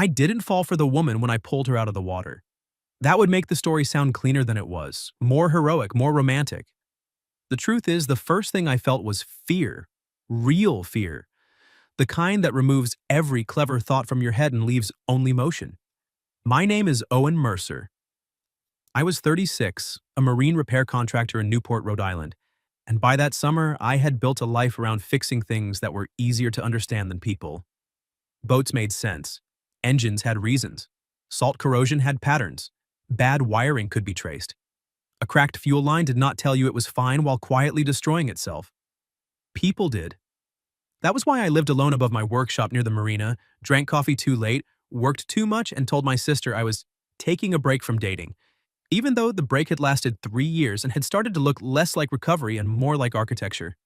I didn't fall for the woman when I pulled her out of the water. That would make the story sound cleaner than it was, more heroic, more romantic. The truth is, the first thing I felt was fear. Real fear. The kind that removes every clever thought from your head and leaves only motion. My name is Owen Mercer. I was 36, a marine repair contractor in Newport, Rhode Island, and by that summer, I had built a life around fixing things that were easier to understand than people. Boats made sense. Engines had reasons. Salt corrosion had patterns. Bad wiring could be traced. A cracked fuel line did not tell you it was fine while quietly destroying itself. People did. That was why I lived alone above my workshop near the marina, drank coffee too late, worked too much, and told my sister I was taking a break from dating, even though the break had lasted 3 years and had started to look less like recovery and more like architecture.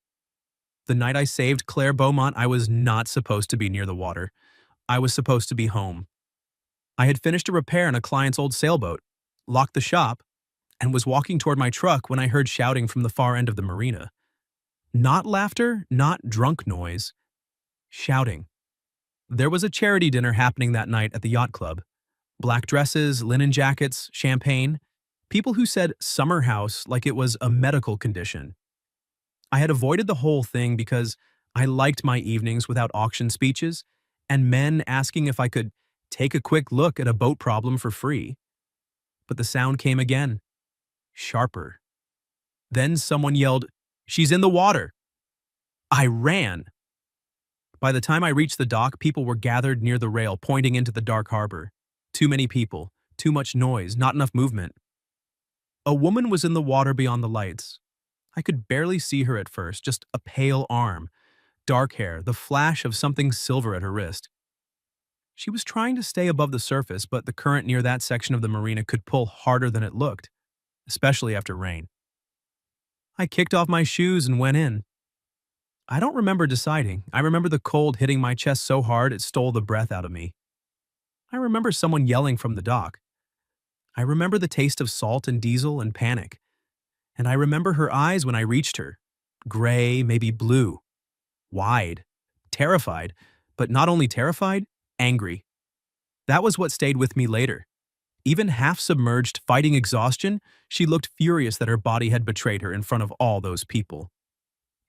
The night I saved Claire Beaumont, I was not supposed to be near the water. I was supposed to be home. I had finished a repair on a client's old sailboat, locked the shop, and was walking toward my truck when I heard shouting from the far end of the marina. Not laughter, not drunk noise. Shouting. There was a charity dinner happening that night at the yacht club. Black dresses, linen jackets, champagne. People who said summer house like it was a medical condition. I had avoided the whole thing because I liked my evenings without auction speeches and men asking if I could take a quick look at a boat problem for free. But the sound came again, sharper. Then someone yelled, "She's in the water!" I ran. By the time I reached the dock, people were gathered near the rail, pointing into the dark harbor. Too many people, too much noise, not enough movement. A woman was in the water beyond the lights. I could barely see her at first, just a pale arm, dark hair, the flash of something silver at her wrist. She was trying to stay above the surface, but the current near that section of the marina could pull harder than it looked, especially after rain. I kicked off my shoes and went in. I don't remember deciding. I remember the cold hitting my chest so hard it stole the breath out of me. I remember someone yelling from the dock. I remember the taste of salt and diesel and panic. And I remember her eyes when I reached her. Gray, maybe blue. Wide. Terrified. But not only terrified, angry. That was what stayed with me later. Even half submerged, fighting exhaustion, she looked furious that her body had betrayed her in front of all those people.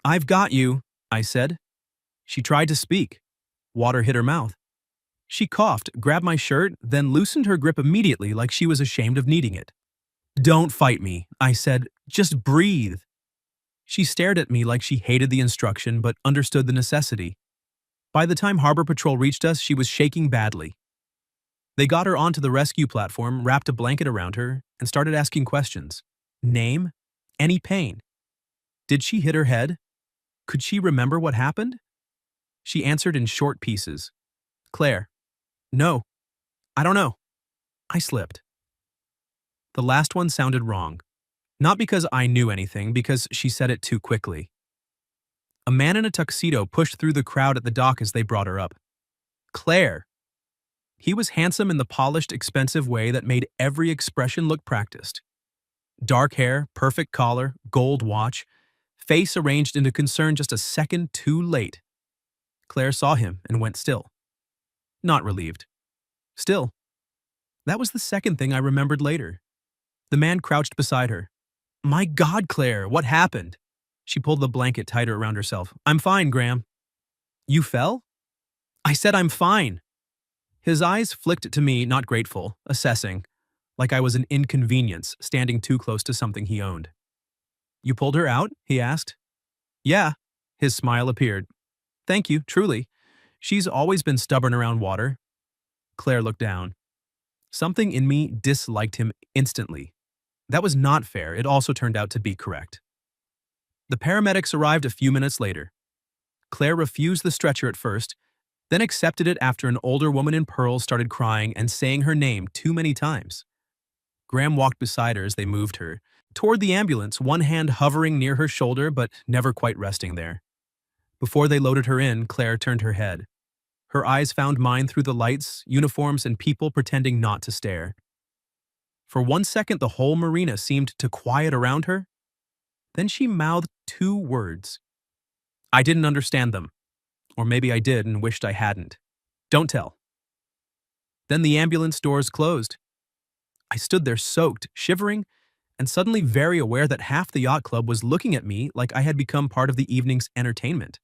"I've got you," I said. She tried to speak. Water hit her mouth. She coughed, grabbed my shirt, then loosened her grip immediately like she was ashamed of needing it. "Don't fight me," I said. "Just breathe." She stared at me like she hated the instruction but understood the necessity. By the time Harbor Patrol reached us, she was shaking badly. They got her onto the rescue platform, wrapped a blanket around her, and started asking questions. Name? Any pain? Did she hit her head? Could she remember what happened? She answered in short pieces. "Claire. No. I don't know. I slipped." The last one sounded wrong. Not because I knew anything, because she said it too quickly. A man in a tuxedo pushed through the crowd at the dock as they brought her up. "Claire." He was handsome in the polished, expensive way that made every expression look practiced. Dark hair, perfect collar, gold watch, face arranged into concern just a second too late. Claire saw him and went still. Not relieved. Still. That was the second thing I remembered later. The man crouched beside her. "My God, Claire, what happened?" She pulled the blanket tighter around herself. "I'm fine, Graham." "You fell?" I said I'm fine. His eyes flicked to me, not grateful, assessing, like I was an inconvenience standing too close to something he owned. "You pulled her out?" he asked. "Yeah." His smile appeared. "Thank you, truly. She's always been stubborn around water." Claire looked down. Something in me disliked him instantly. That was not fair. It also turned out to be correct. The paramedics arrived a few minutes later. Claire refused the stretcher at first, then accepted it after an older woman in pearls started crying and saying her name too many times. Graham walked beside her as they moved her, toward the ambulance, one hand hovering near her shoulder but never quite resting there. Before they loaded her in, Claire turned her head. Her eyes found mine through the lights, uniforms, and people pretending not to stare. For 1 second, the whole marina seemed to quiet around her. Then she mouthed 2 words. I didn't understand them. Or maybe I did and wished I hadn't. "Don't tell." Then the ambulance doors closed. I stood there soaked, shivering, and suddenly very aware that half the yacht club was looking at me like I had become part of the evening's entertainment.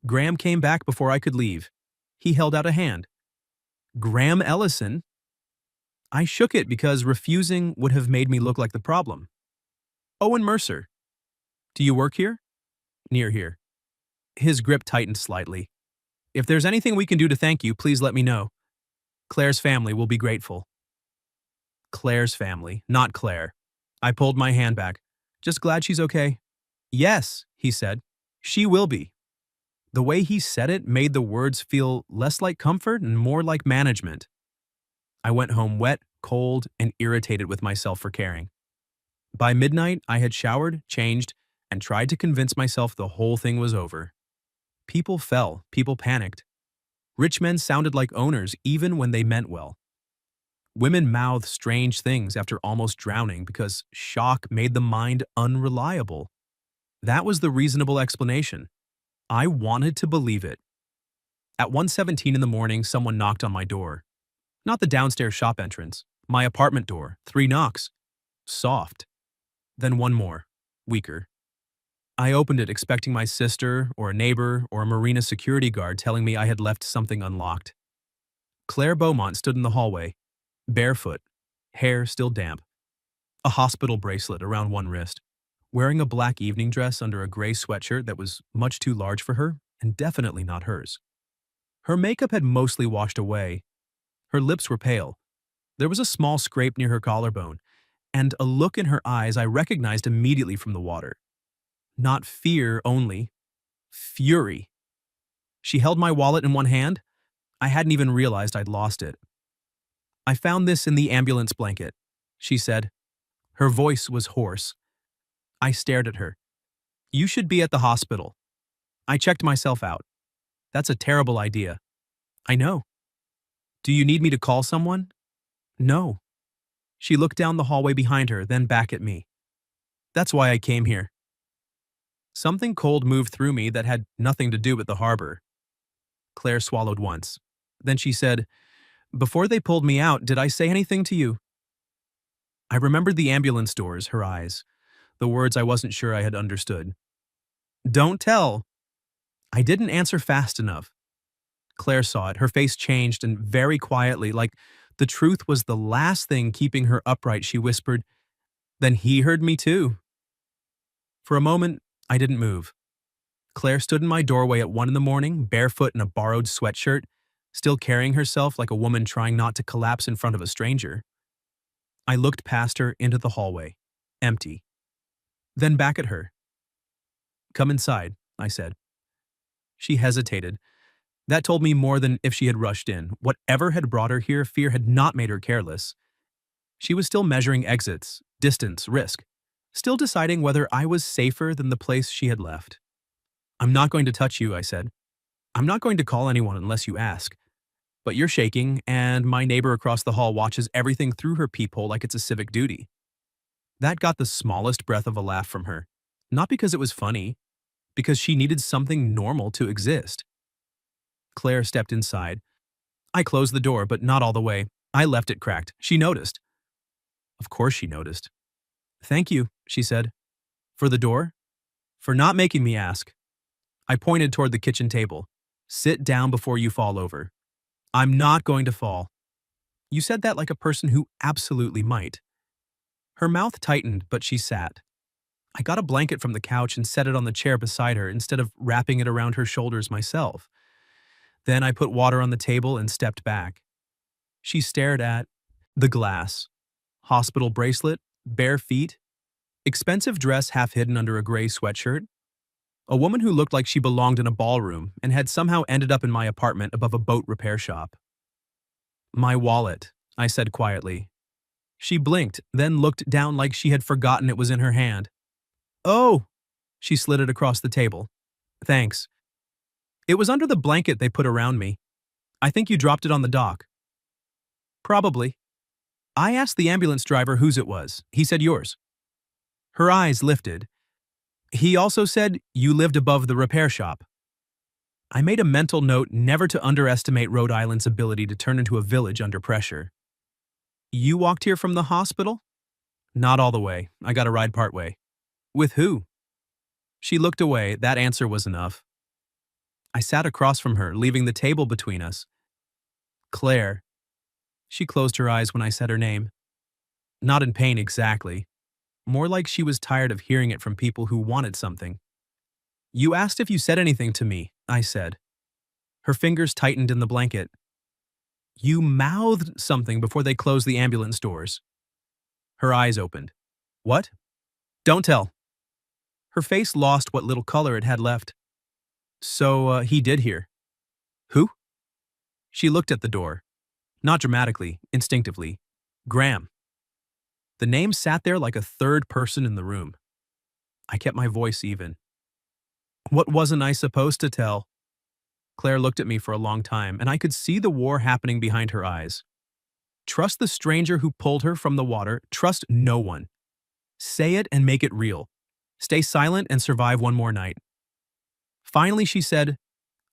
Graham came back before I could leave. He held out a hand. Graham Ellison? I shook it because refusing would have made me look like the problem. Owen Mercer. Do you work here? Near here. His grip tightened slightly. If there's anything we can do to thank you, please let me know. Claire's family will be grateful. Claire's family, not Claire. I pulled my hand back. Just glad she's okay. Yes, he said. She will be. The way he said it made the words feel less like comfort and more like management. I went home wet, cold, and irritated with myself for caring. By midnight, I had showered, changed, and tried to convince myself the whole thing was over. People fell, people panicked. Rich men sounded like owners even when they meant well. Women mouthed strange things after almost drowning because shock made the mind unreliable. That was the reasonable explanation. I wanted to believe it. At 1:17 in the morning, someone knocked on my door. Not the downstairs shop entrance, my apartment door, 3 knocks. Soft. Then one more, weaker. I opened it expecting my sister or a neighbor or a marina security guard telling me I had left something unlocked. Claire Beaumont stood in the hallway, barefoot, hair still damp, a hospital bracelet around one wrist, wearing a black evening dress under a gray sweatshirt that was much too large for her and definitely not hers. Her makeup had mostly washed away. Her lips were pale. There was a small scrape near her collarbone, and a look in her eyes I recognized immediately from the water. Not fear only, fury. She held my wallet in one hand. I hadn't even realized I'd lost it. I found this in the ambulance blanket, she said. Her voice was hoarse. I stared at her. You should be at the hospital. I checked myself out. That's a terrible idea. I know. Do you need me to call someone? No. She looked down the hallway behind her, then back at me. That's why I came here. Something cold moved through me that had nothing to do with the harbor. Claire swallowed once. Then she said, Before they pulled me out, did I say anything to you? I remembered the ambulance doors, her eyes, the words I wasn't sure I had understood. Don't tell. I didn't answer fast enough. Claire saw it. Her face changed, and very quietly, like the truth was the last thing keeping her upright, she whispered, Then he heard me too. For a moment, I didn't move. Claire stood in my doorway at 1 in the morning, barefoot in a borrowed sweatshirt, still carrying herself like a woman trying not to collapse in front of a stranger. I looked past her into the hallway, empty. Then back at her. Come inside, I said. She hesitated. That told me more than if she had rushed in. Whatever had brought her here, fear had not made her careless. She was still measuring exits, distance, risk, still deciding whether I was safer than the place she had left. I'm not going to touch you, I said. I'm not going to call anyone unless you ask. But you're shaking, and my neighbor across the hall watches everything through her peephole like it's a civic duty. That got the smallest breath of a laugh from her. Not because it was funny, because she needed something normal to exist. Claire stepped inside. I closed the door, but not all the way. I left it cracked. She noticed. Of course she noticed. Thank you, she said. For the door? For not making me ask. I pointed toward the kitchen table. Sit down before you fall over. I'm not going to fall. You said that like a person who absolutely might. Her mouth tightened, but she sat. I got a blanket from the couch and set it on the chair beside her instead of wrapping it around her shoulders myself. Then I put water on the table and stepped back. She stared at the glass. Hospital bracelet, bare feet, expensive dress half hidden under a gray sweatshirt. A woman who looked like she belonged in a ballroom and had somehow ended up in my apartment above a boat repair shop. My wallet, I said quietly. She blinked, then looked down like she had forgotten it was in her hand. Oh! She slid it across the table. Thanks. It was under the blanket they put around me. I think you dropped it on the dock. Probably. I asked the ambulance driver whose it was. He said yours. Her eyes lifted. He also said you lived above the repair shop. I made a mental note never to underestimate Rhode Island's ability to turn into a village under pressure. You walked here from the hospital? Not all the way. I got a ride part way. With who? She looked away. That answer was enough. I sat across from her, leaving the table between us. Claire. She closed her eyes when I said her name. Not in pain exactly. More like she was tired of hearing it from people who wanted something. You asked if you said anything to me, I said. Her fingers tightened in the blanket. You mouthed something before they closed the ambulance doors. Her eyes opened. What? Don't tell. Her face lost what little color it had left. So, he did hear. Who? She looked at the door. Not dramatically, instinctively. Graham. The name sat there like a third person in the room. I kept my voice even. What wasn't I supposed to tell? Claire looked at me for a long time, and I could see the war happening behind her eyes. Trust the stranger who pulled her from the water. Trust no one. Say it and make it real. Stay silent and survive one more night. Finally, she said,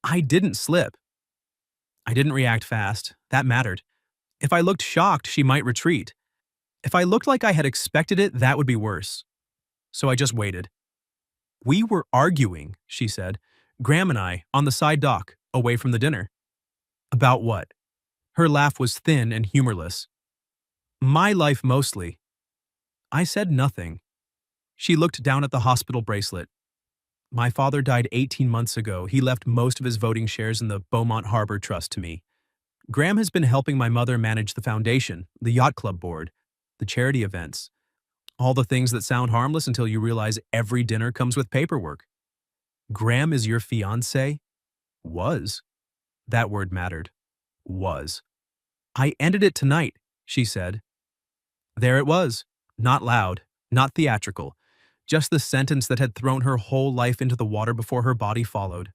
I didn't slip. I didn't react fast. That mattered. If I looked shocked, she might retreat. If I looked like I had expected it, that would be worse. So I just waited. We were arguing, she said, Graham and I, on the side dock, away from the dinner. About what? Her laugh was thin and humorless. My life mostly. I said nothing. She looked down at the hospital bracelet. My father died 18 months ago. He left most of his voting shares in the Beaumont Harbor Trust to me. Graham has been helping my mother manage the foundation, the yacht club board, the charity events. All the things that sound harmless until you realize every dinner comes with paperwork. Graham is your fiancé? Was. That word mattered. Was. I ended it tonight, she said. There it was. Not loud, not theatrical. Just the sentence that had thrown her whole life into the water before her body followed.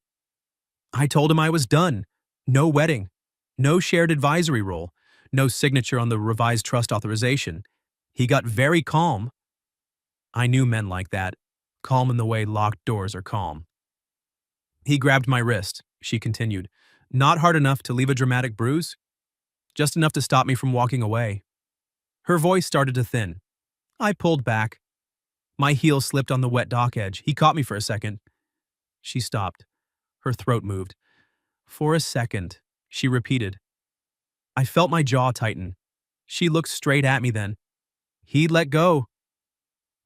I told him I was done. No wedding. No shared advisory role. No signature on the revised trust authorization. He got very calm. I knew men like that. Calm in the way locked doors are calm. He grabbed my wrist, she continued. Not hard enough to leave a dramatic bruise. Just enough to stop me from walking away. Her voice started to thin. I pulled back. My heel slipped on the wet dock edge. He caught me for a second. She stopped. Her throat moved. For a second, she repeated. I felt my jaw tighten. She looked straight at me then. He'd let go.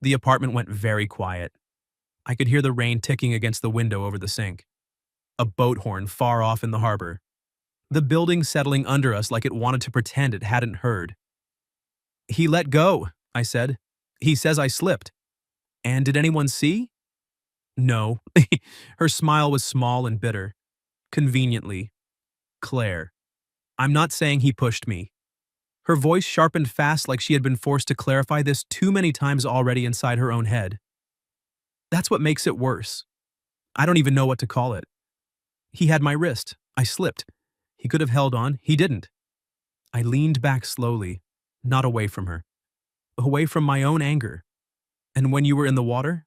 The apartment went very quiet. I could hear the rain ticking against the window over the sink. A boat horn far off in the harbor. The building settling under us like it wanted to pretend it hadn't heard. He let go, I said. He says I slipped. And did anyone see? No. Her smile was small and bitter. Conveniently. Claire. I'm not saying he pushed me. Her voice sharpened fast like she had been forced to clarify this too many times already inside her own head. That's what makes it worse. I don't even know what to call it. He had my wrist. I slipped. He could have held on. He didn't. I leaned back slowly, not away from her. Away from my own anger. And when you were in the water?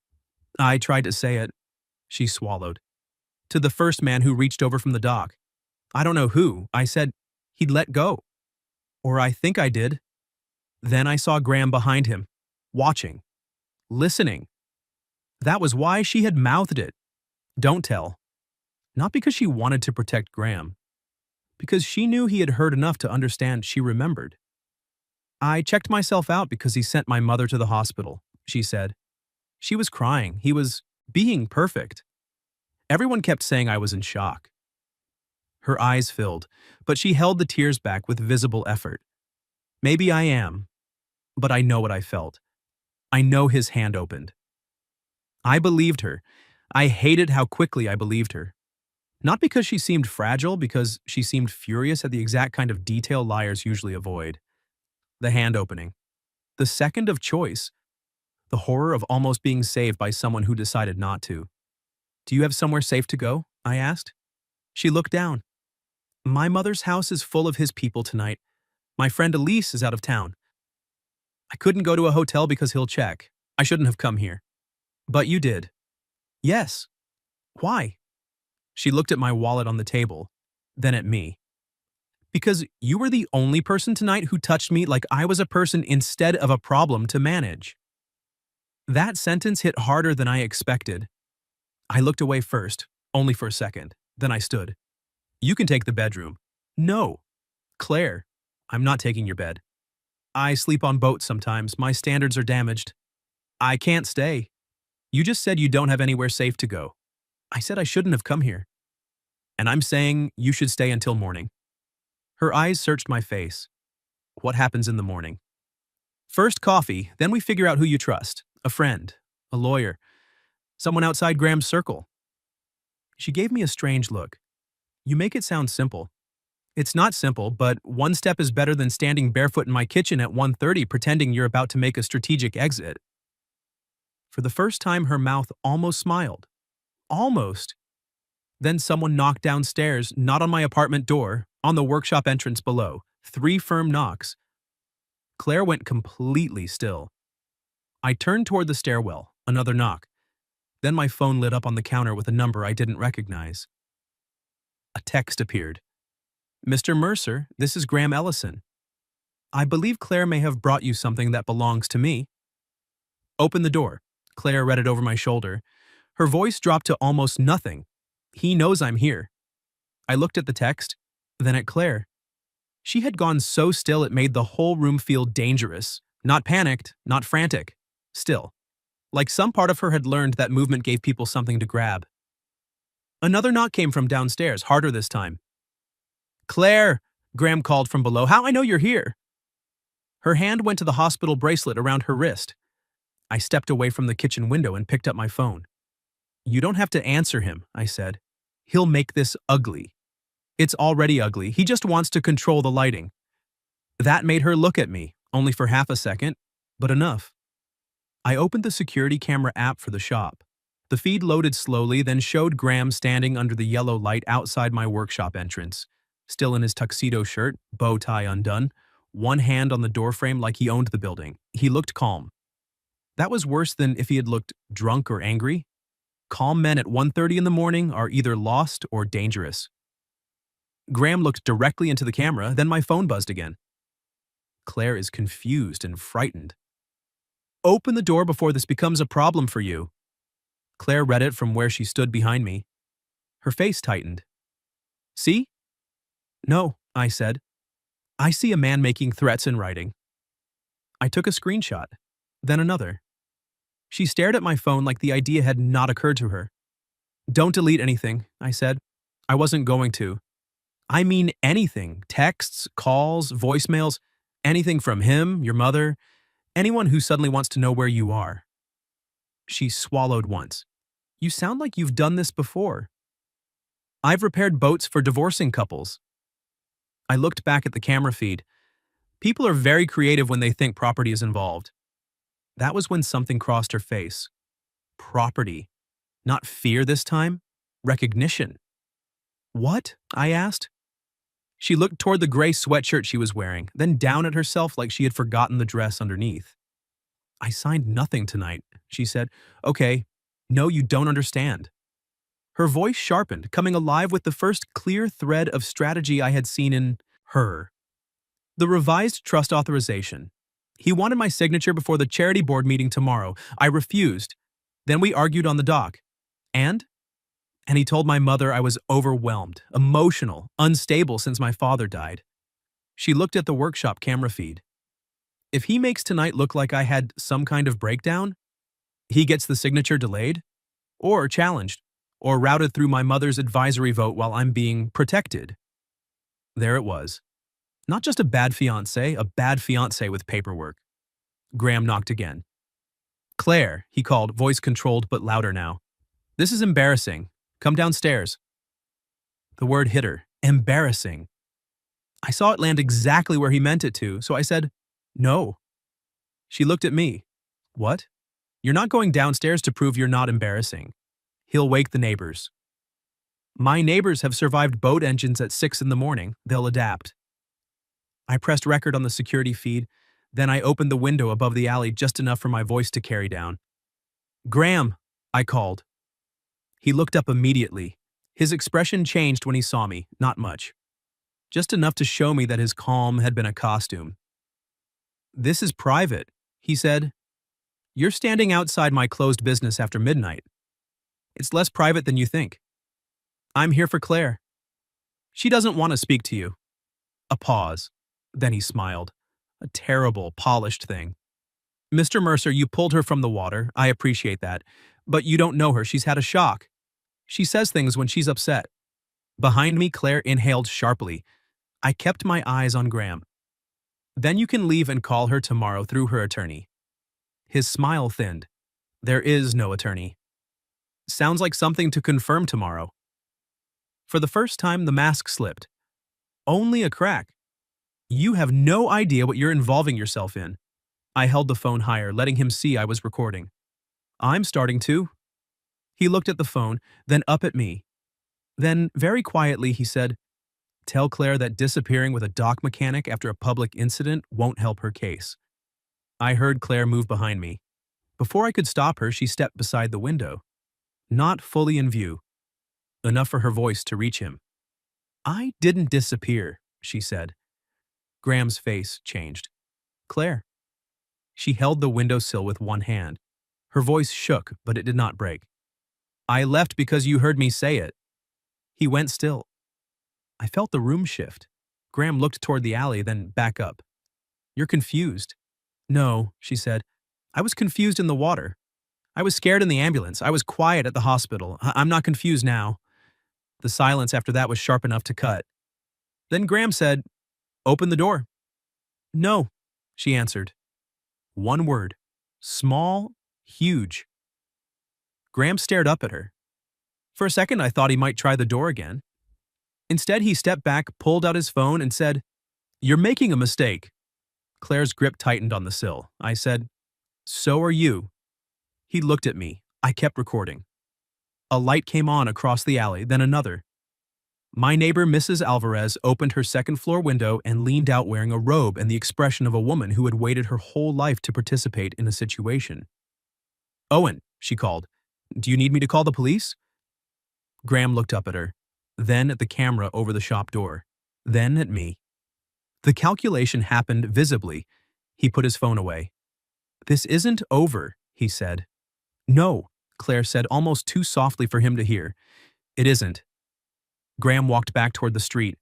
I tried to say it. She swallowed. To the first man who reached over from the dock. I don't know who. I said he'd let go. Or I think I did. Then I saw Graham behind him, watching, listening. That was why she had mouthed it. Don't tell. Not because she wanted to protect Graham. Because she knew he had heard enough to understand she remembered. I checked myself out because he sent my mother to the hospital, she said. She was crying. He was being perfect. Everyone kept saying I was in shock. Her eyes filled, but she held the tears back with visible effort. Maybe I am, but I know what I felt. I know his hand opened. I believed her. I hated how quickly I believed her. Not because she seemed fragile, because she seemed furious at the exact kind of detail liars usually avoid. The hand opening. The second of choice. The horror of almost being saved by someone who decided not to. Do you have somewhere safe to go? I asked. She looked down. My mother's house is full of his people tonight. My friend Elise is out of town. I couldn't go to a hotel because he'll check. I shouldn't have come here. But you did. Yes. Why? She looked at my wallet on the table, then at me. Because you were the only person tonight who touched me like I was a person instead of a problem to manage. That sentence hit harder than I expected. I looked away first, only for a second. Then I stood. You can take the bedroom. No. Claire, I'm not taking your bed. I sleep on boats sometimes. My standards are damaged. I can't stay. You just said you don't have anywhere safe to go. I said I shouldn't have come here. And I'm saying you should stay until morning. Her eyes searched my face. What happens in the morning? First coffee, then we figure out who you trust. A friend, a lawyer, someone outside Graham's circle. She gave me a strange look. You make it sound simple. It's not simple, but one step is better than standing barefoot in my kitchen at 1:30 pretending you're about to make a strategic exit. For the first time, her mouth almost smiled. Almost. Then someone knocked downstairs, not on my apartment door, on the workshop entrance below. 3 firm knocks. Claire went completely still. I turned toward the stairwell, another knock. Then my phone lit up on the counter with a number I didn't recognize. A text appeared. Mr. Mercer, this is Graham Ellison. I believe Claire may have brought you something that belongs to me. Open the door. Claire read it over my shoulder. Her voice dropped to almost nothing. He knows I'm here. I looked at the text, then at Claire. She had gone so still it made the whole room feel dangerous. Not panicked, not frantic. Still. Like some part of her had learned that movement gave people something to grab. Another knock came from downstairs, harder this time. Claire, Graham called from below. How I know you're here? Her hand went to the hospital bracelet around her wrist. I stepped away from the kitchen window and picked up my phone. You don't have to answer him, I said. He'll make this ugly. It's already ugly. He just wants to control the lighting. That made her look at me, only for half a second, but enough. I opened the security camera app for the shop. The feed loaded slowly, then showed Graham standing under the yellow light outside my workshop entrance, still in his tuxedo shirt, bow tie undone, one hand on the doorframe like he owned the building. He looked calm. That was worse than if he had looked drunk or angry. Calm men at 1:30 in the morning are either lost or dangerous. Graham looked directly into the camera, then my phone buzzed again. Claire is confused and frightened. Open the door before this becomes a problem for you. Claire read it from where she stood behind me. Her face tightened. See? No, I said. I see a man making threats in writing. I took a screenshot, then another. She stared at my phone like the idea had not occurred to her. Don't delete anything, I said. I wasn't going to. I mean anything, texts, calls, voicemails, anything from him, your mother, anyone who suddenly wants to know where you are. She swallowed once. You sound like you've done this before. I've repaired boats for divorcing couples. I looked back at the camera feed. People are very creative when they think property is involved. That was when something crossed her face. Property. Not fear this time. Recognition. What? I asked. She looked toward the gray sweatshirt she was wearing, then down at herself like she had forgotten the dress underneath. I signed nothing tonight, she said. Okay, no, you don't understand. Her voice sharpened, coming alive with the first clear thread of strategy I had seen in her. The revised trust authorization. He wanted my signature before the charity board meeting tomorrow. I refused. Then we argued on the dock. And he told my mother I was overwhelmed, emotional, unstable since my father died. She looked at the workshop camera feed. If he makes tonight look like I had some kind of breakdown, he gets the signature delayed, or challenged, or routed through my mother's advisory vote while I'm being protected. There it was. Not just a bad fiancé with paperwork. Graham knocked again. Claire, he called, voice controlled but louder now. This is embarrassing. Come downstairs. The word hit her. Embarrassing. I saw it land exactly where he meant it to, so I said, no. She looked at me. What? You're not going downstairs to prove you're not embarrassing. He'll wake the neighbors. My neighbors have survived boat engines at 6 in the morning. They'll adapt. I pressed record on the security feed, then I opened the window above the alley just enough for my voice to carry down. Graham, I called. He looked up immediately. His expression changed when he saw me, not much. Just enough to show me that his calm had been a costume. "This is private," he said. "You're standing outside my closed business after midnight. It's less private than you think. I'm here for Claire. She doesn't want to speak to you." A pause. Then he smiled. A terrible, polished thing. "Mr. Mercer, you pulled her from the water. I appreciate that. But you don't know her. She's had a shock. She says things when she's upset." Behind me, Claire inhaled sharply. I kept my eyes on Graham. "Then you can leave and call her tomorrow through her attorney." His smile thinned. "There is no attorney." "Sounds like something to confirm tomorrow." For the first time, the mask slipped. "Only a crack. You have no idea what you're involving yourself in." I held the phone higher, letting him see I was recording. "I'm starting to." He looked at the phone, then up at me. Then, very quietly, he said, "Tell Claire that disappearing with a dock mechanic after a public incident won't help her case." I heard Claire move behind me. Before I could stop her, she stepped beside the window. Not fully in view. Enough for her voice to reach him. "I didn't disappear," she said. Graham's face changed. "Claire." She held the windowsill with one hand. Her voice shook, but it did not break. "I left because you heard me say it." He went still. I felt the room shift. Graham looked toward the alley, then back up. "You're confused." "No," she said. "I was confused in the water. I was scared in the ambulance. I was quiet at the hospital. I'm not confused now." The silence after that was sharp enough to cut. Then Graham said, "Open the door." "No," she answered. One word. Small, huge. Graham stared up at her. For a second, I thought he might try the door again. Instead, he stepped back, pulled out his phone, and said, "You're making a mistake." Claire's grip tightened on the sill. I said, "So are you." He looked at me. I kept recording. A light came on across the alley, then another. My neighbor, Mrs. Alvarez, opened her second-floor window and leaned out wearing a robe and the expression of a woman who had waited her whole life to participate in a situation. "Owen," she called. "Do you need me to call the police?" Graham looked up at her, then at the camera over the shop door, then at me. The calculation happened visibly. He put his phone away. "This isn't over," he said. "No," Claire said almost too softly for him to hear. "It isn't." Graham walked back toward the street.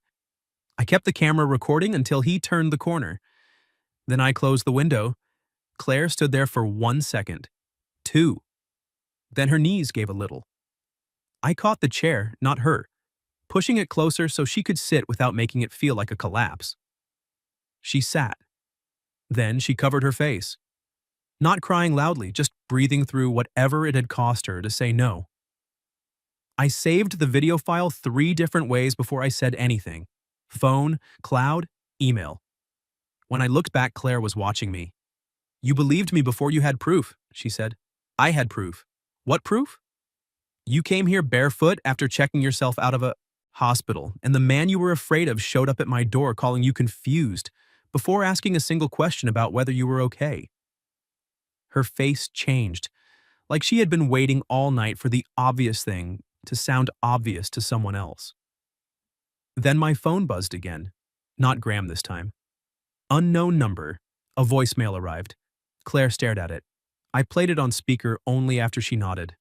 I kept the camera recording until he turned the corner. Then I closed the window. Claire stood there for 1 second. 2. Then her knees gave a little. I caught the chair, not her, pushing it closer so she could sit without making it feel like a collapse. She sat. Then she covered her face. Not crying loudly, just breathing through whatever it had cost her to say no. I saved the video file 3 different ways before I said anything. Phone, cloud, email. When I looked back, Claire was watching me. "You believed me before you had proof," she said. "I had proof." "What proof?" "You came here barefoot after checking yourself out of a hospital, and the man you were afraid of showed up at my door calling you confused before asking a single question about whether you were okay." Her face changed, like she had been waiting all night for the obvious thing to sound obvious to someone else. Then my phone buzzed again. Not Graham this time. Unknown number. A voicemail arrived. Claire stared at it. I played it on speaker only after she nodded.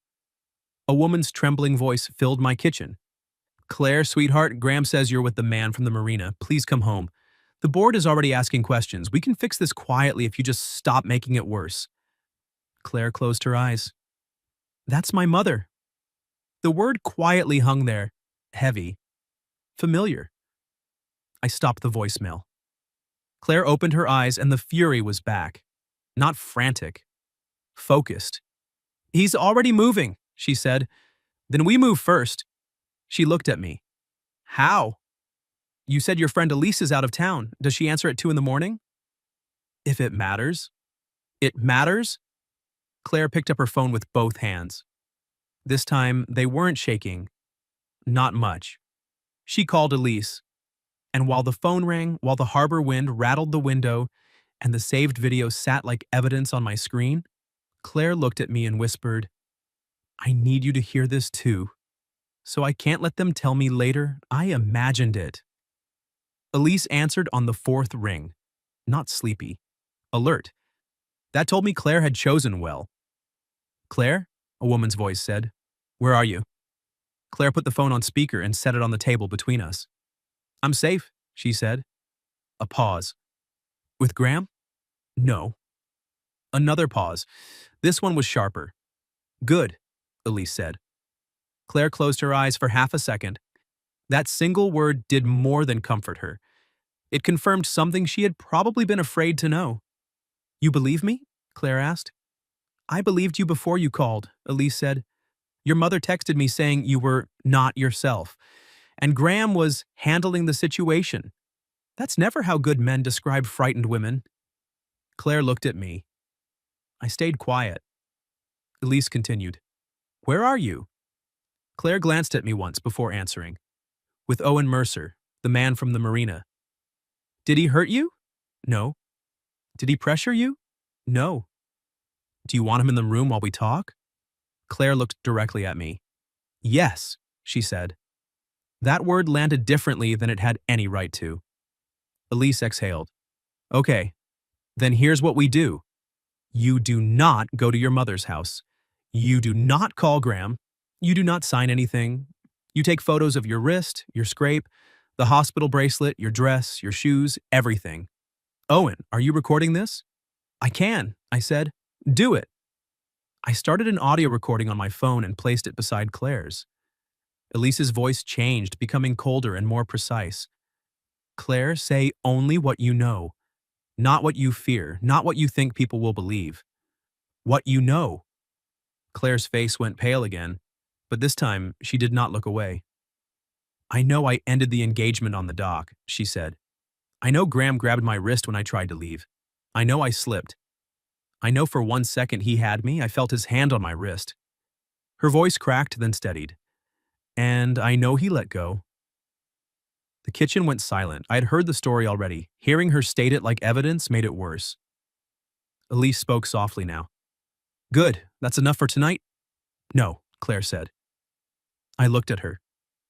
A woman's trembling voice filled my kitchen. "Claire, sweetheart, Graham says you're with the man from the marina. Please come home. The board is already asking questions. We can fix this quietly if you just stop making it worse." Claire closed her eyes. "That's my mother." The word quietly hung there, heavy, familiar. I stopped the voicemail. Claire opened her eyes and the fury was back. Not frantic. Focused. "He's already moving," she said. "Then we move first." She looked at me. "How?" "You said your friend Elise is out of town. Does she answer at 2 in the morning?" "If it matters." "It matters?" Claire picked up her phone with both hands. This time, they weren't shaking. Not much. She called Elise. And while the phone rang, while the harbor wind rattled the window, and the saved video sat like evidence on my screen, Claire looked at me and whispered, "I need you to hear this too." So I can't let them tell me later I imagined it. Elise answered on the fourth ring. Not sleepy. Alert. That told me Claire had chosen well. Claire? A woman's voice said. Where are you? Claire put the phone on speaker and set it on the table between us. I'm safe, she said. A pause. With Graham? No. Another pause. This one was sharper. Good, Elise said. Claire closed her eyes for half a second. That single word did more than comfort her. It confirmed something she had probably been afraid to know. You believe me? Claire asked. I believed you before you called, Elise said. Your mother texted me saying you were not yourself, and Graham was handling the situation. That's never how good men describe frightened women. Claire looked at me. I stayed quiet. Elise continued. Where are you? Claire glanced at me once before answering. With Owen Mercer, the man from the marina. Did he hurt you? No. Did he pressure you? No. Do you want him in the room while we talk? Claire looked directly at me. Yes, she said. That word landed differently than it had any right to. Elise exhaled. Okay, then here's what we do. You do not go to your mother's house. You do not call Graham. You do not sign anything. You take photos of your wrist, your scrape, the hospital bracelet, your dress, your shoes, everything. Owen, are you recording this? I can, I said. Do it. I started an audio recording on my phone and placed it beside Claire's. Elise's voice changed, becoming colder and more precise. Claire, say only what you know. Not what you fear, not what you think people will believe. What you know. Claire's face went pale again, but this time she did not look away. I know I ended the engagement on the dock, she said. I know Graham grabbed my wrist when I tried to leave. I know I slipped. I know for 1 second he had me. I felt his hand on my wrist. Her voice cracked, then steadied. And I know he let go. The kitchen went silent. I had heard the story already. Hearing her state it like evidence made it worse. Elise spoke softly now. Good, that's enough for tonight? No, Claire said. I looked at her.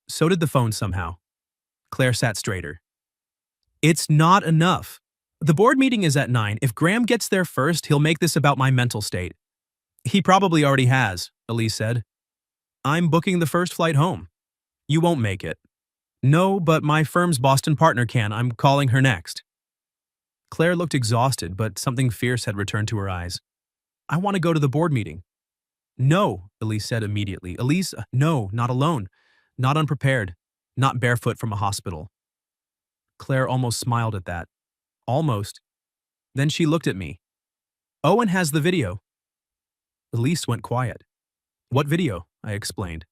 So did the phone somehow. Claire sat straighter. It's not enough. The board meeting is at 9. If Graham gets there first, he'll make this about my mental state. He probably already has, Elise said. I'm booking the first flight home. You won't make it. No, but my firm's Boston partner can. I'm calling her next. Claire looked exhausted, but something fierce had returned to her eyes. I want to go to the board meeting. No, Elise said immediately. Elise, no, not alone. Not unprepared. Not barefoot from a hospital. Claire almost smiled at that. Almost. Then she looked at me. Owen has the video. Elise went quiet. What video? I explained.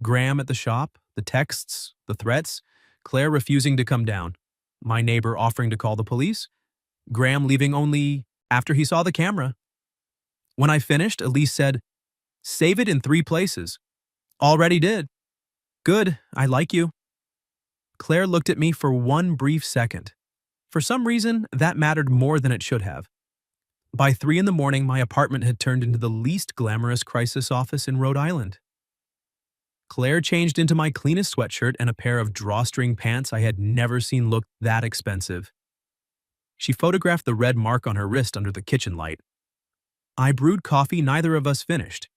Graham at the shop, the texts, the threats, Claire refusing to come down, my neighbor offering to call the police, Graham leaving only after he saw the camera. When I finished, Elise said, Save it in 3 places. Already did. Good, I like you. Claire looked at me for one brief second. For some reason, that mattered more than it should have. By 3 in the morning, my apartment had turned into the least glamorous crisis office in Rhode Island. Claire changed into my cleanest sweatshirt and a pair of drawstring pants I had never seen look that expensive. She photographed the red mark on her wrist under the kitchen light. I brewed coffee neither of us finished.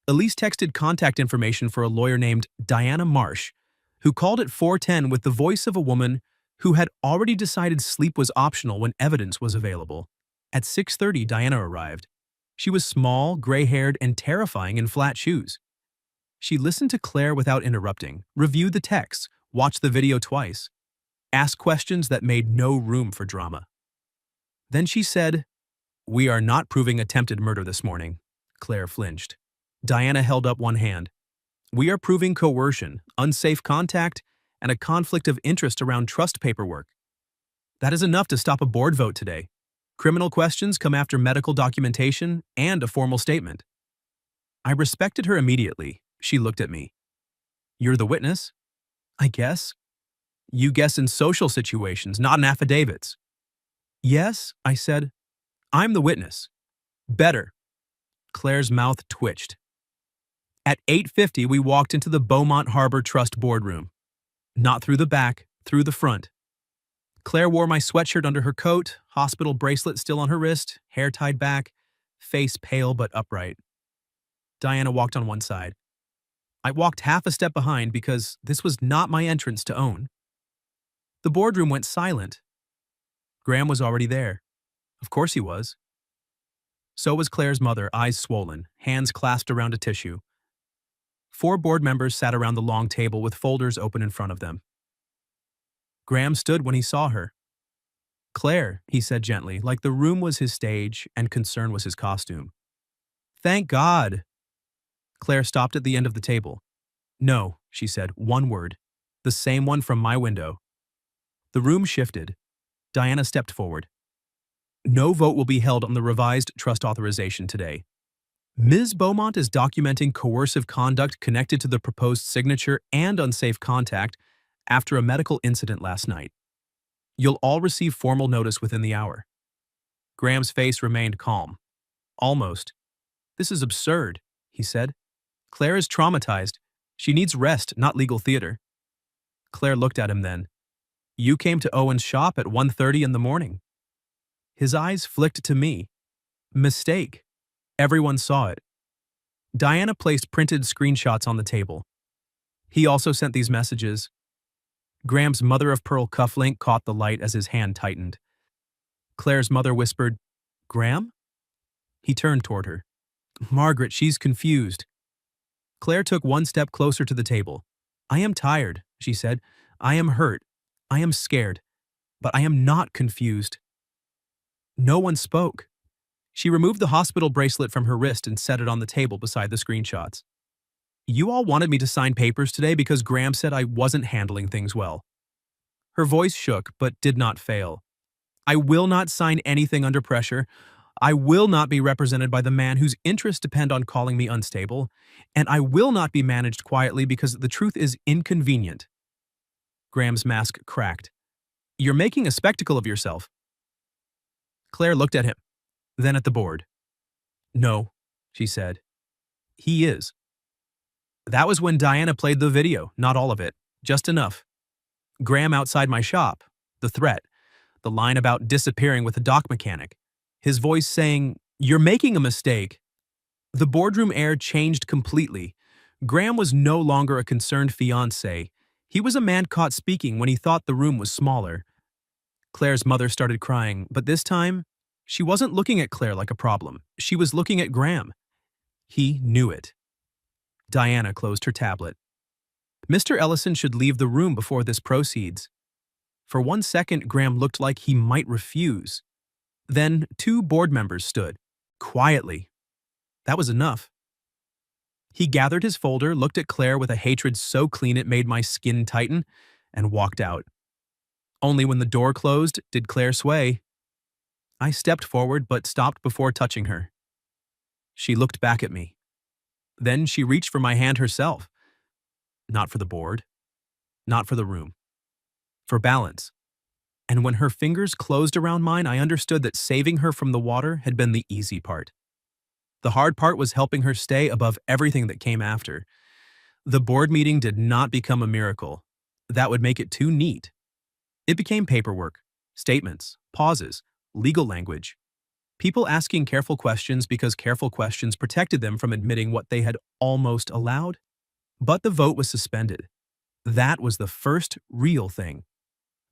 Elise texted contact information for a lawyer named Diana Marsh, who called at 4:10 with the voice of a woman who had already decided sleep was optional when evidence was available. At 6:30, Diana arrived. She was small, gray-haired, and terrifying in flat shoes. She listened to Claire without interrupting, reviewed the texts, watched the video twice, asked questions that made no room for drama. Then she said, We are not proving attempted murder this morning. Claire flinched. Diana held up one hand. We are proving coercion, unsafe contact, and a conflict of interest around trust paperwork. That is enough to stop a board vote today. Criminal questions come after medical documentation and a formal statement. I respected her immediately. She looked at me. You're the witness? I guess. You guess in social situations, not in affidavits. Yes, I said. I'm the witness. Better. Claire's mouth twitched. At 8:50, we walked into the Beaumont Harbor Trust boardroom. Not through the back, through the front. Claire wore my sweatshirt under her coat, hospital bracelet still on her wrist, hair tied back, face pale but upright. Diana walked on one side. I walked half a step behind because this was not my entrance to own. The boardroom went silent. Graham was already there. Of course he was. So was Claire's mother, eyes swollen, hands clasped around a tissue. 4 board members sat around the long table with folders open in front of them. Graham stood when he saw her. "Claire," he said gently, like the room was his stage and concern was his costume. "Thank God." Claire stopped at the end of the table. "No," she said, one word. "The same one from my window." The room shifted. Diana stepped forward. "No vote will be held on the revised trust authorization today. Ms. Beaumont is documenting coercive conduct connected to the proposed signature and unsafe contact after a medical incident last night. You'll all receive formal notice within the hour." Graham's face remained calm. "Almost. This is absurd," he said. "Claire is traumatized. She needs rest, not legal theater." Claire looked at him then. "You came to Owen's shop at 1:30 in the morning." His eyes flicked to me. Mistake. Everyone saw it. Diana placed printed screenshots on the table. "He also sent these messages." Graham's mother-of-pearl cufflink caught the light as his hand tightened. Claire's mother whispered, "Graham?" He turned toward her. "Margaret, she's confused." Claire took one step closer to the table. "I am tired," she said. "I am hurt. I am scared. But I am not confused." No one spoke. She removed the hospital bracelet from her wrist and set it on the table beside the screenshots. "You all wanted me to sign papers today because Graham said I wasn't handling things well." Her voice shook but did not fail. "I will not sign anything under pressure. I will not be represented by the man whose interests depend on calling me unstable. And I will not be managed quietly because the truth is inconvenient." Graham's mask cracked. "You're making a spectacle of yourself." Claire looked at him, then at the board. "No," she said. "He is." That was when Diana played the video, not all of it, just enough. Graham outside my shop, the threat, the line about disappearing with a dock mechanic, his voice saying, "You're making a mistake." The boardroom air changed completely. Graham was no longer a concerned fiancé. He was a man caught speaking when he thought the room was smaller. Claire's mother started crying, but this time, she wasn't looking at Claire like a problem. She was looking at Graham. He knew it. Diana closed her tablet. "Mr. Ellison should leave the room before this proceeds." For 1 second, Graham looked like he might refuse. Then 2 board members stood, quietly. That was enough. He gathered his folder, looked at Claire with a hatred so clean it made my skin tighten, and walked out. Only when the door closed did Claire sway. I stepped forward but stopped before touching her. She looked back at me. Then she reached for my hand herself. Not for the board. Not for the room. For balance. And when her fingers closed around mine, I understood that saving her from the water had been the easy part. The hard part was helping her stay above everything that came after. The board meeting did not become a miracle. That would make it too neat. It became paperwork, statements, pauses, legal language. People asking careful questions because careful questions protected them from admitting what they had almost allowed. But the vote was suspended. That was the first real thing.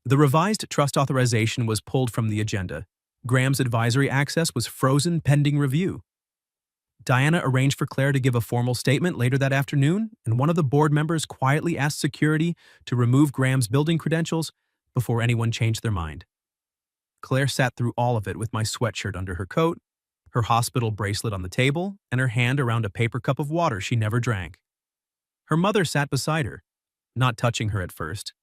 The revised trust authorization was pulled from the agenda. Graham's advisory access was frozen pending review. Diana arranged for Claire to give a formal statement later that afternoon, and one of the board members quietly asked security to remove Graham's building credentials before anyone changed their mind. Claire sat through all of it with my sweatshirt under her coat, her hospital bracelet on the table, and her hand around a paper cup of water she never drank. Her mother sat beside her, not touching her at first.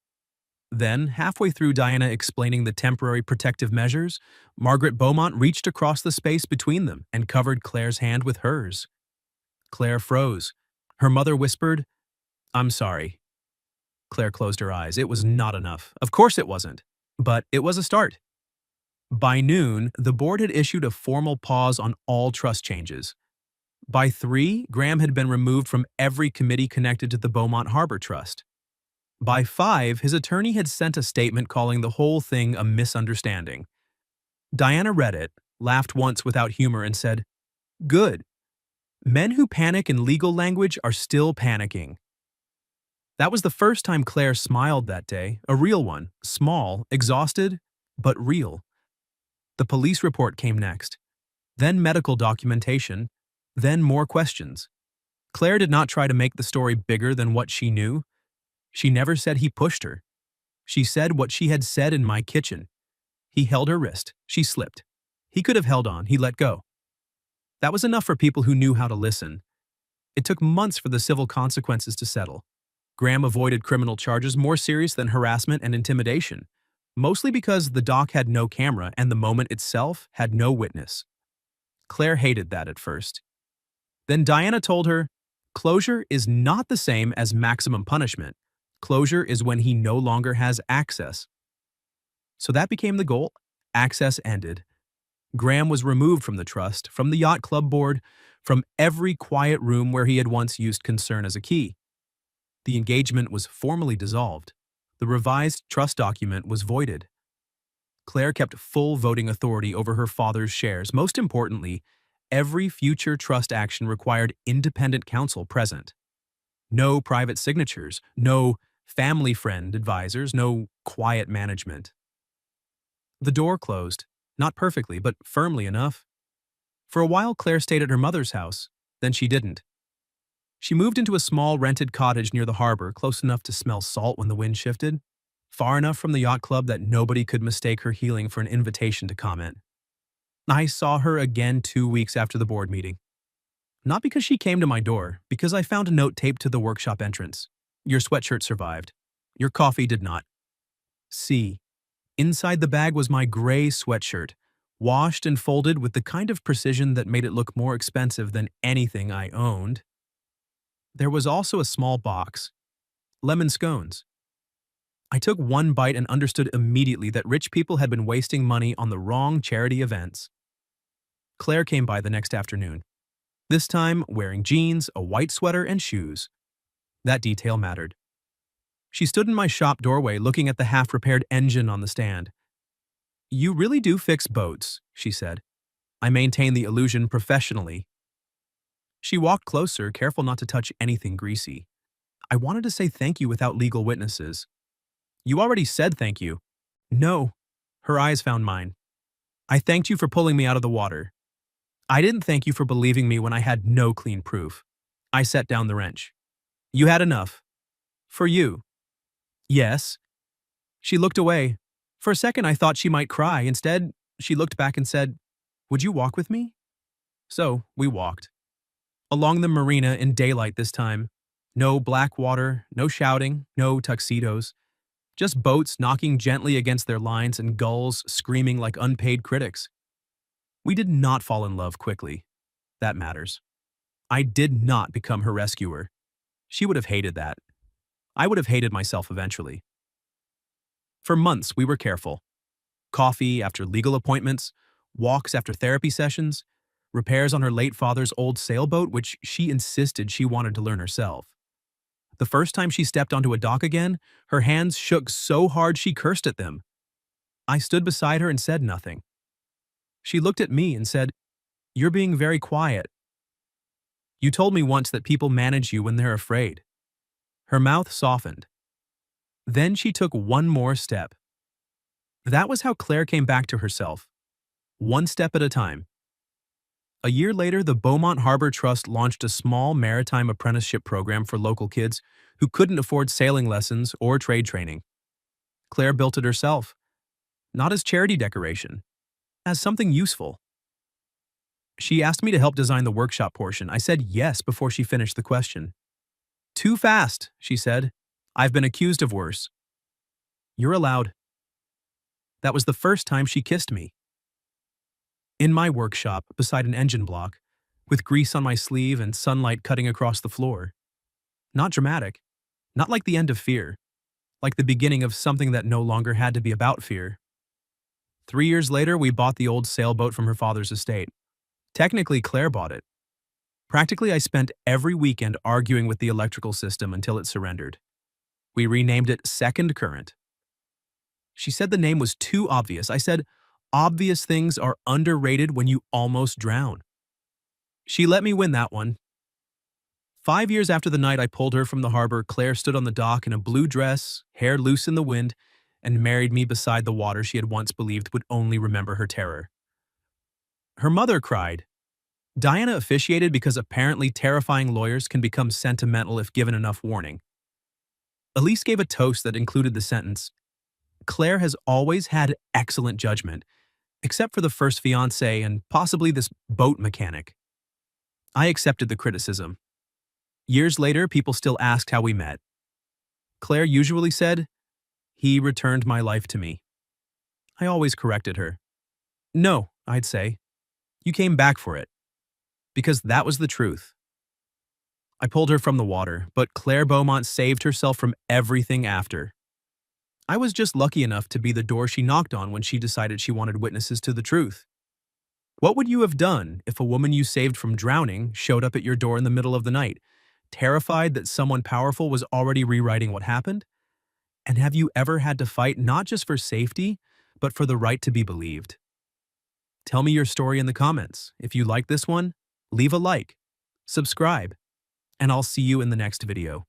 Then, halfway through Diana explaining the temporary protective measures, Margaret Beaumont reached across the space between them and covered Claire's hand with hers. Claire froze. Her mother whispered, "I'm sorry." Claire closed her eyes. It was not enough. Of course it wasn't. But it was a start. By noon, the board had issued a formal pause on all trust changes. By 3, Graham had been removed from every committee connected to the Beaumont Harbor Trust. By 5, his attorney had sent a statement calling the whole thing a misunderstanding. Diana read it, laughed once without humor, and said, "Good. Men who panic in legal language are still panicking." That was the first time Claire smiled that day, a real one, small, exhausted, but real. The police report came next, then medical documentation, then more questions. Claire did not try to make the story bigger than what she knew. She never said he pushed her. She said what she had said in my kitchen. He held her wrist. She slipped. He could have held on. He let go. That was enough for people who knew how to listen. It took months for the civil consequences to settle. Graham avoided criminal charges more serious than harassment and intimidation, mostly because the dock had no camera and the moment itself had no witness. Claire hated that at first. Then Diana told her, "Closure is not the same as maximum punishment. Closure is when he no longer has access." So that became the goal. Access ended. Graham was removed from the trust, from the yacht club board, from every quiet room where he had once used concern as a key. The engagement was formally dissolved. The revised trust document was voided. Claire kept full voting authority over her father's shares. Most importantly, every future trust action required independent counsel present. No private signatures, no family friend advisors, no quiet management. The door closed, not perfectly, but firmly enough. For a while, Claire stayed at her mother's house, then she didn't. She moved into a small rented cottage near the harbor, close enough to smell salt when the wind shifted, far enough from the yacht club that nobody could mistake her healing for an invitation to comment. I saw her again 2 weeks after the board meeting. Not because she came to my door, because I found a note taped to the workshop entrance. "Your sweatshirt survived. Your coffee did not." See, inside the bag was my gray sweatshirt, washed and folded with the kind of precision that made it look more expensive than anything I owned. There was also a small box. Lemon scones. I took one bite and understood immediately that rich people had been wasting money on the wrong charity events. Claire came by the next afternoon, this time wearing jeans, a white sweater, and shoes. That detail mattered. She stood in my shop doorway looking at the half-repaired engine on the stand. "You really do fix boats," she said. "I maintain the illusion professionally." She walked closer, careful not to touch anything greasy. I wanted to say thank you without legal witnesses. "You already said thank you." "No." Her eyes found mine. "I thanked you for pulling me out of the water. I didn't thank you for believing me when I had no clean proof." I set down the wrench. "You had enough. For you." "Yes." She looked away. For a second I thought she might cry. Instead, she looked back and said, "Would you walk with me?" So, we walked. Along the marina in daylight this time. No black water, no shouting, no tuxedos. Just boats knocking gently against their lines and gulls screaming like unpaid critics. We did not fall in love quickly. That matters. I did not become her rescuer. She would have hated that. I would have hated myself eventually. For months, we were careful. Coffee after legal appointments, walks after therapy sessions, repairs on her late father's old sailboat, which she insisted she wanted to learn herself. The first time she stepped onto a dock again, her hands shook so hard she cursed at them. I stood beside her and said nothing. She looked at me and said, "You're being very quiet. You told me once that people manage you when they're afraid." Her mouth softened. Then she took one more step. That was how Claire came back to herself. One step at a time. A year later, the Beaumont Harbor Trust launched a small maritime apprenticeship program for local kids who couldn't afford sailing lessons or trade training. Claire built it herself, not as charity decoration, as something useful. She asked me to help design the workshop portion. I said yes before she finished the question. "Too fast," she said. "I've been accused of worse." "You're allowed." That was the first time she kissed me. In my workshop, beside an engine block, with grease on my sleeve and sunlight cutting across the floor. Not dramatic, not like the end of fear, like the beginning of something that no longer had to be about fear. 3 years later, we bought the old sailboat from her father's estate. Technically, Claire bought it. Practically, I spent every weekend arguing with the electrical system until it surrendered. We renamed it Second Current. She said the name was too obvious. I said, obvious things are underrated when you almost drown. She let me win that one. 5 years after the night I pulled her from the harbor, Claire stood on the dock in a blue dress, hair loose in the wind, and married me beside the water she had once believed would only remember her terror. Her mother cried. Diana officiated because apparently terrifying lawyers can become sentimental if given enough warning. Elise gave a toast that included the sentence, Claire has always had excellent judgment, except for the first fiancé and possibly this boat mechanic. I accepted the criticism. Years later, people still asked how we met. Claire usually said, he returned my life to me. I always corrected her. No, I'd say. You came back for it. Because that was the truth. I pulled her from the water, but Claire Beaumont saved herself from everything after. I was just lucky enough to be the door she knocked on when she decided she wanted witnesses to the truth. What would you have done if a woman you saved from drowning showed up at your door in the middle of the night, terrified that someone powerful was already rewriting what happened? And have you ever had to fight not just for safety, but for the right to be believed? Tell me your story in the comments. If you like this one, leave a like, subscribe, and I'll see you in the next video.